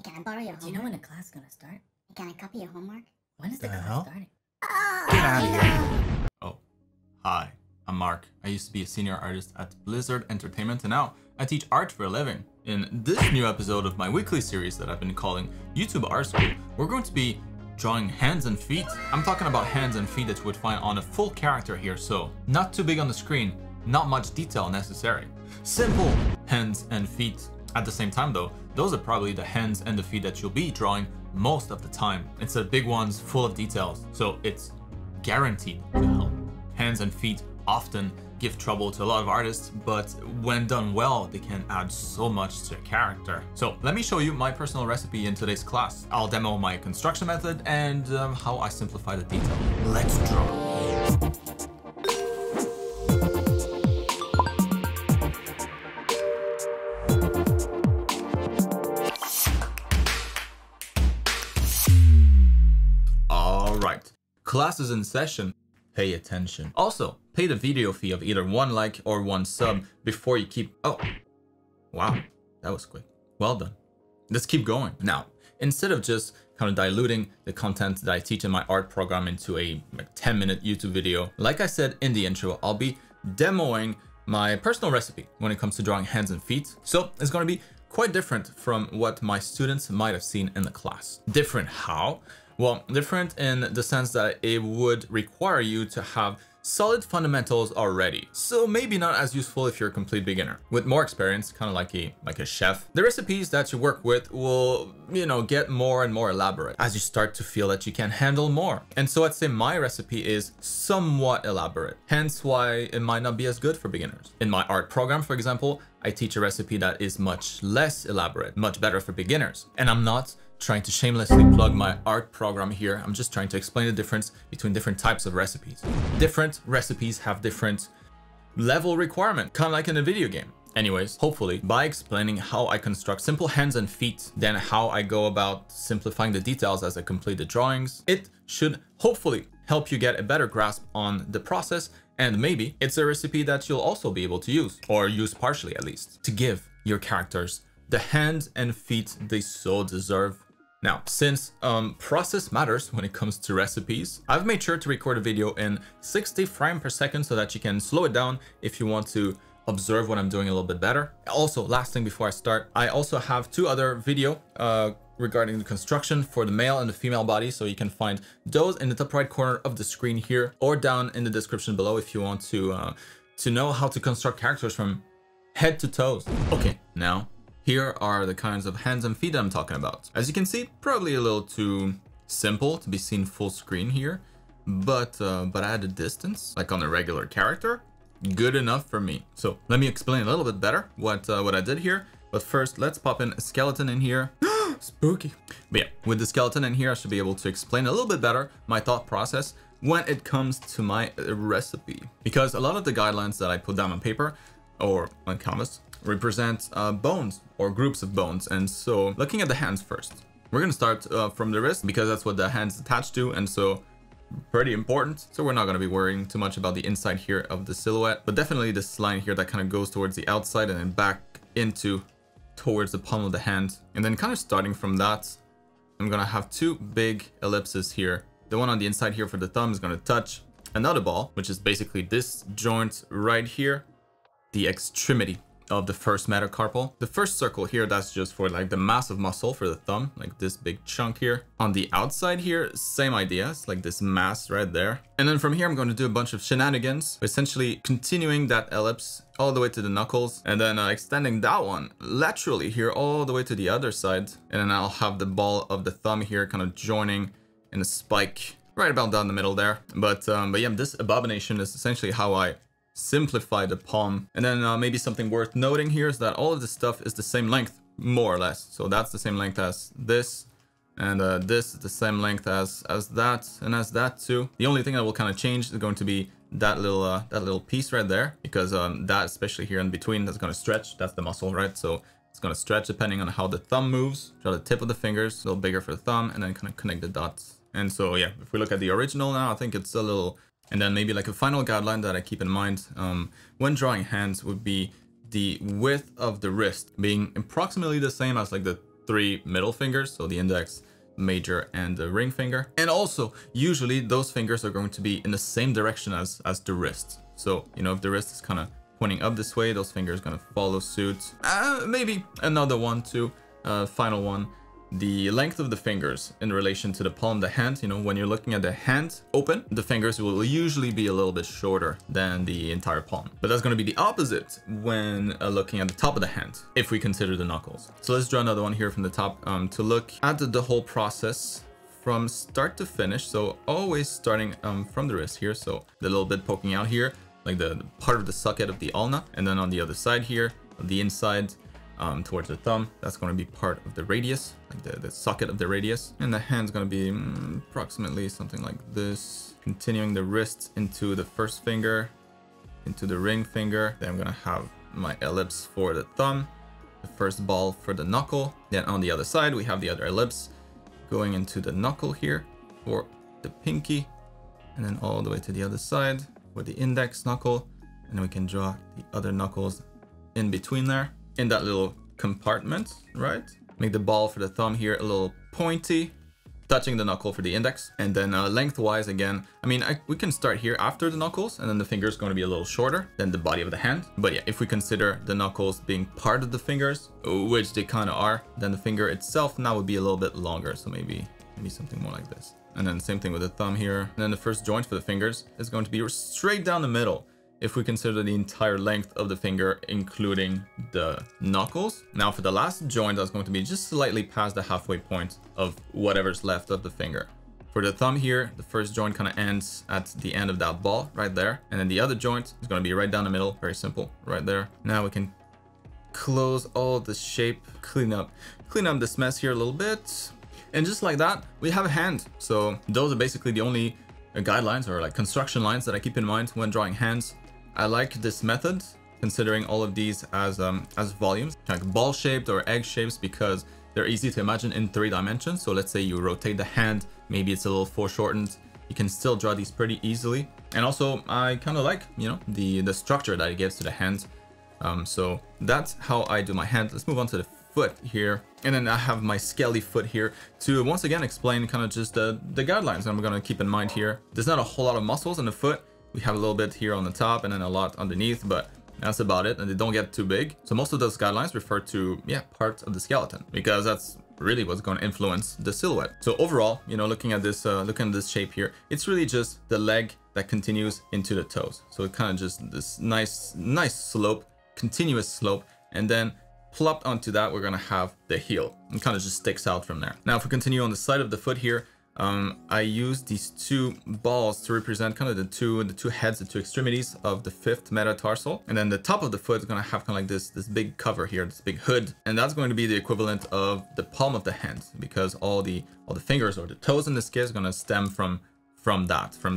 can I borrow your homework? Do you know when the class is gonna start? Can I copy your homework? When is the class hell? starting? Get out of here. Oh, hi, I'm Mark. I used to be a senior artist at Blizzard Entertainment, and now I teach art for a living. In this new episode of my weekly series that I've been calling YouTube Art School, we're going to be drawing hands and feet. I'm talking about hands and feet that you would find on a full character here, so not too big on the screen, not much detail necessary. Simple hands and feet. At the same time though, those are probably the hands and the feet that you'll be drawing most of the time. It's the big ones full of details, so it's guaranteed to help. Hands and feet often give trouble to a lot of artists, but when done well, they can add so much to a character. So let me show you my personal recipe in today's class. I'll demo my construction method and how I simplify the detail. Let's draw. All right, class is in session. Pay attention. Also, pay the video fee of either 1 like or 1 sub before you keep... Oh, wow, that was quick. Well done. Let's keep going. Now, instead of just kind of diluting the content that I teach in my art program into a 10-minute YouTube video, like I said in the intro, I'll be demoing my personal recipe when it comes to drawing hands and feet. So it's going to be quite different from what my students might have seen in the class. Different how? Well, different in the sense that it would require you to have solid fundamentals already. So maybe not as useful if you're a complete beginner. With more experience, kind of like a chef, the recipes that you work with will, get more and more elaborate as you start to feel that you can handle more. And so I'd say my recipe is somewhat elaborate, hence why it might not be as good for beginners. In my art program, for example, I teach a recipe that is much less elaborate, much better for beginners. And I'm not trying to shamelessly plug my art program here. I'm just trying to explain the difference between different types of recipes. Different recipes have different level requirement, kind of like in a video game. Anyways, hopefully by explaining how I construct simple hands and feet, then how I go about simplifying the details as I complete the drawings, it should hopefully help you get a better grasp on the process, and maybe it's a recipe that you'll also be able to use, or use partially at least, to give your characters the hands and feet they so deserve. Now, since process matters when it comes to recipes, I've made sure to record a video in 60 frames per second so that you can slow it down if you want to observe what I'm doing a little bit better. Also, last thing before I start, I also have 2 other video regarding the construction for the male and the female body, so you can find those in the top right corner of the screen here or down in the description below if you want to know how to construct characters from head to toes. Okay, now here are the kinds of hands and feet that I'm talking about. As you can see, probably a little too simple to be seen full screen here, but at a distance, like on a regular character, good enough for me. So let me explain a little bit better what I did here. But first, let's pop in a skeleton in here. Spooky. But yeah, with the skeleton in here, I should be able to explain a little bit better my thought process when it comes to my recipe. Because a lot of the guidelines that I put down on paper or on canvas represent bones or groups of bones. And so looking at the hands first, we're going to start from the wrist because that's what the hand's attached to. And so pretty important. So we're not going to be worrying too much about the inside here of the silhouette, but definitely this line here that kind of goes towards the outside and then back into towards the palm of the hand. And then kind of starting from that, I'm going to have 2 big ellipses here. The one on the inside here for the thumb is going to touch another ball, which is basically this joint right here, the extremity of the first metacarpal. The first circle here, that's just for like the massive muscle for the thumb, like this big chunk here. On the outside here, same idea. It's like this mass right there. And then from here, I'm going to do a bunch of shenanigans, essentially continuing that ellipse all the way to the knuckles and then extending that one laterally here all the way to the other side. And then I'll have the ball of the thumb here kind of joining in a spike right about down the middle there. But yeah, this abomination is essentially how I simplify the palm. And then maybe something worth noting here is that all of this stuff is the same length, more or less. So that's the same length as this, and this is the same length as that, and as that too. The only thing that will kind of change is going to be that little piece right there, because that, especially here in between, that's going to stretch. That's the muscle, right? So it's going to stretch depending on how the thumb moves. Draw the tip of the fingers, a little bigger for the thumb, and then kind of connect the dots. And so yeah, if we look at the original now, I think it's a little. And then maybe like a final guideline that I keep in mind when drawing hands would be the width of the wrist being approximately the same as like the 3 middle fingers, so the index, major, and the ring finger. And also, usually those fingers are going to be in the same direction as the wrist. So, you know, if the wrist is kind of pointing up this way, those fingers are going to follow suit. Maybe another one too, final one. The length of the fingers in relation to the palm of the hand. You know, when you're looking at the hand open, the fingers will usually be a little bit shorter than the entire palm. But that's going to be the opposite when looking at the top of the hand, if we consider the knuckles. So let's draw another one here from the top to look at the whole process from start to finish. So always starting from the wrist here. So the little bit poking out here, like the part of the socket of the ulna. And then on the other side here, the inside, towards the thumb, that's going to be part of the radius, like the socket of the radius. And the hand's going to be approximately something like this. Continuing the wrist into the first finger, into the ring finger. Then I'm going to have my ellipse for the thumb, the first ball for the knuckle. Then on the other side, we have the other ellipse going into the knuckle here for the pinky. And then all the way to the other side for the index knuckle. And then we can draw the other knuckles in between there, in that little compartment, right? Make the ball for the thumb here a little pointy, touching the knuckle for the index. And then lengthwise again, I mean, we can start here after the knuckles, and then the finger is going to be a little shorter than the body of the hand. But yeah, if we consider the knuckles being part of the fingers, which they kind of are, then the finger itself now would be a little bit longer. So maybe something more like this. And then same thing with the thumb here. And then the first joint for the fingers is going to be straight down the middle, if we consider the entire length of the finger, including the knuckles. Now for the last joint, that's going to be just slightly past the halfway point of whatever's left of the finger. For the thumb here, the first joint kind of ends at the end of that ball right there. And then the other joint is going to be right down the middle. Very simple, right there. Now we can close all the shape, clean up this mess here a little bit. And just like that, we have a hand. So those are basically the only guidelines or like construction lines that I keep in mind when drawing hands. I like this method, considering all of these as volumes, like ball shaped or egg shapes, because they're easy to imagine in 3 dimensions. So let's say you rotate the hand, maybe it's a little foreshortened, you can still draw these pretty easily. And also I kind of like, you know, the structure that it gives to the hand. So that's how I do my hand. Let's move on to the foot here. And then I have my scaly foot here to once again explain kind of just the guidelines that I'm going to keep in mind here. There's not a whole lot of muscles in the foot. We have a little bit here on the top and then a lot underneath, but that's about it. And they don't get too big. So most of those guidelines refer to, yeah, parts of the skeleton, because that's really what's going to influence the silhouette. So overall, you know, looking at this shape here, it's really just the leg that continues into the toes. So it kind of just this nice slope, continuous slope, and then plopped onto that, we're going to have the heel. It kind of just sticks out from there. Now, if we continue on the side of the foot here, I use these 2 balls to represent kind of the two heads, the 2 extremities of the 5th metatarsal. And then the top of the foot is going to have kind of like this big cover here, this big hood. And that's going to be the equivalent of the palm of the hand, because all the fingers, or the toes in this case, is going to stem from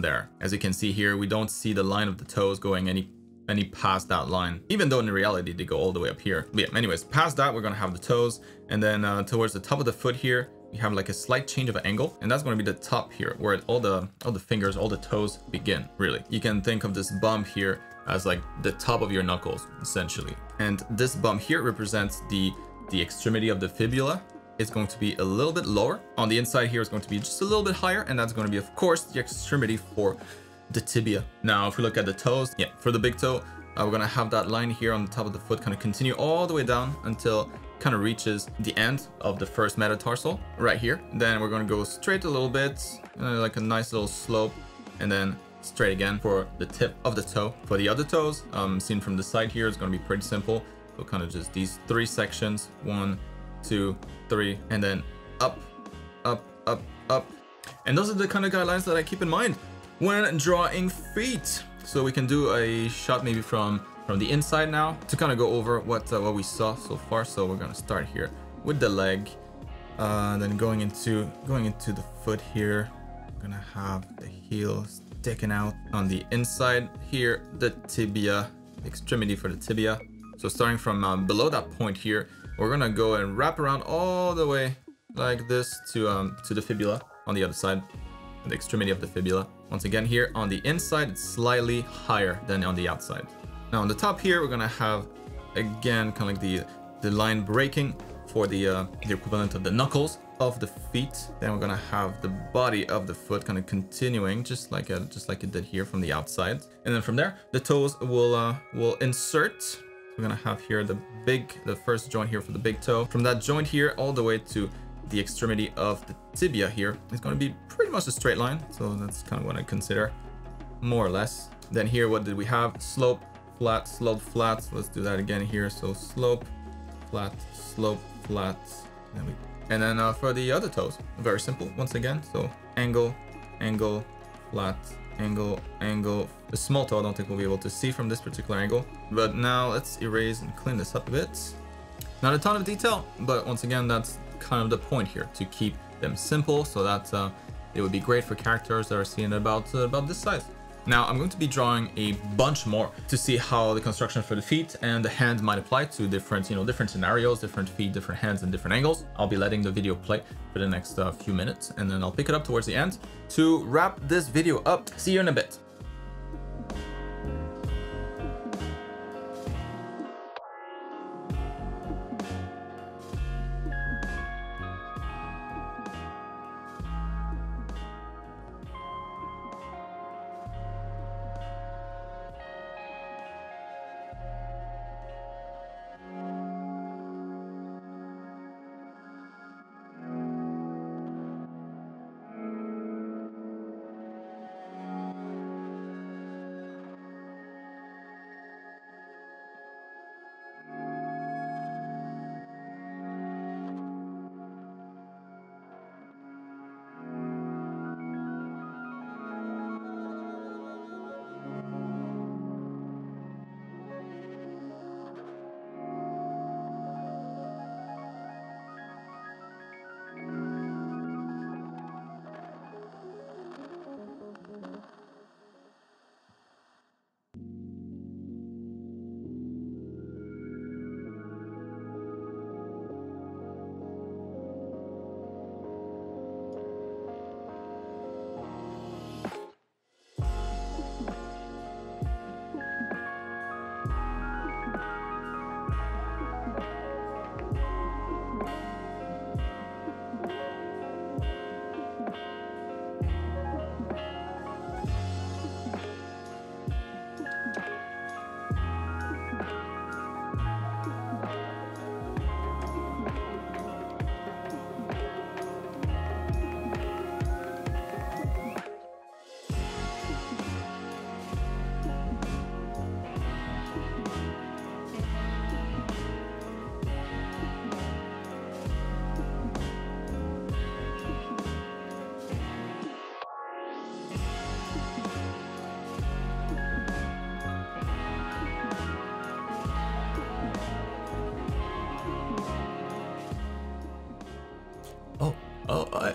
there. As you can see here, we don't see the line of the toes going any past that line, even though in reality they go all the way up here. But yeah, anyways, past that, we're going to have the toes. And then towards the top of the foot here, we have like a slight change of angle, and that's going to be the top here, where all the fingers, all the toes begin. Really, you can think of this bump here as like the top of your knuckles, essentially. And this bump here represents the extremity of the fibula. It's going to be a little bit lower. On the inside here, it's going to be just a little bit higher, and that's going to be, of course, the extremity for the tibia. Now, if we look at the toes, yeah, for the big toe, we're going to have that line here on the top of the foot kind of continue all the way down until kind of reaches the end of the 1st metatarsal right here. Then we're going to go straight a little bit, like a nice little slope, and then straight again for the tip of the toe. For the other toes, seen from the side here, it's going to be pretty simple. So kind of just these 3 sections, 1, 2, 3, and then up, up, up, up. And those are the kind of guidelines that I keep in mind when drawing feet. So we can do a shot maybe from the inside now to kind of go over what we saw so far. So we're going to start here with the leg, then going into the foot here. We're going to have the heel sticking out on the inside here, the tibia, extremity for the tibia. So starting from below that point here, we're going to go and wrap around all the way like this to the fibula on the other side, the extremity of the fibula. Once again, here on the inside, it's slightly higher than on the outside. Now on the top here, we're gonna have, again, kind of like the line breaking for the equivalent of the knuckles of the feet. Then we're gonna have the body of the foot kind of continuing just like it did here from the outside. And then from there, the toes will insert. We're gonna have here the first joint here for the big toe. From that joint here all the way to the extremity of the tibia here is going to be pretty much a straight line. So that's kind of what I consider, more or less. Then here, what did we have? Slope, flat, slope, flat. So let's do that again here. So slope, flat, slope, flat. And then for the other toes, very simple once again. So angle, angle, flat, angle, angle. The small toe I don't think we'll be able to see from this particular angle. But now let's erase and clean this up a bit. Not a ton of detail, but once again, that's kind of the point here, to keep them simple so that it would be great for characters that are seen about this size. Now I'm going to be drawing a bunch more to see how the construction for the feet and the hand might apply to different, different scenarios, different feet, different hands, and different angles. I'll be letting the video play for the next few minutes, and then I'll pick it up towards the end to wrap this video up. See you in a bit.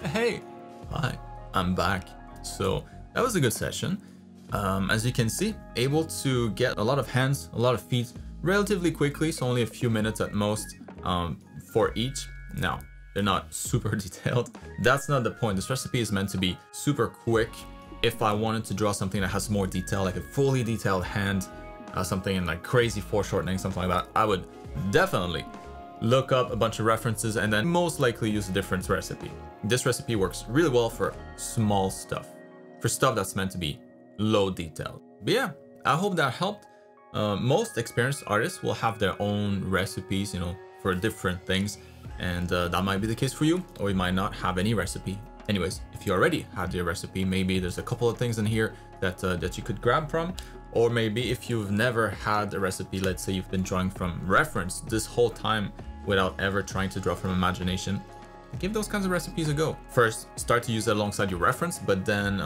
Hey, hi, I'm back. So that was a good session. As you can see, able to get a lot of hands, a lot of feet relatively quickly, so only a few minutes at most for each. Now, they're not super detailed. That's not the point. This recipe is meant to be super quick. If I wanted to draw something that has more detail, like a fully detailed hand, something in like crazy foreshortening, something like that, I would definitely look up a bunch of references and then most likely use a different recipe. This recipe works really well for small stuff, for stuff that's meant to be low detail. But yeah, I hope that helped. Most experienced artists will have their own recipes, for different things, and that might be the case for you, or you might not have any recipe. Anyways, if you already had your recipe, maybe there's a couple of things in here that you could grab from. Or maybe if you've never had a recipe, let's say you've been drawing from reference this whole time without ever trying to draw from imagination, give those kinds of recipes a go. First, start to use it alongside your reference, but then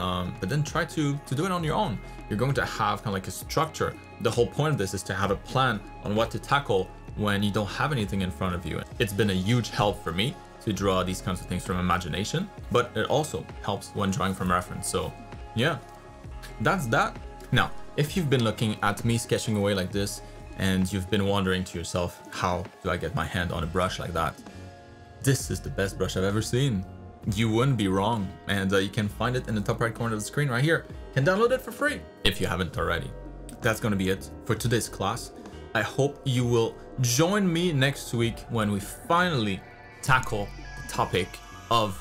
try to do it on your own. You're going to have kind of like a structure. The whole point of this is to have a plan on what to tackle when you don't have anything in front of you. It's been a huge help for me to draw these kinds of things from imagination, but it also helps when drawing from reference. So yeah, that's that. Now, if you've been looking at me sketching away like this and you've been wondering to yourself, how do I get my hand on a brush like that? This is the best brush I've ever seen. You wouldn't be wrong. And you can find it in the top right corner of the screen right here. You can download it for free if you haven't already. That's going to be it for today's class. I hope you will join me next week when we finally tackle the topic of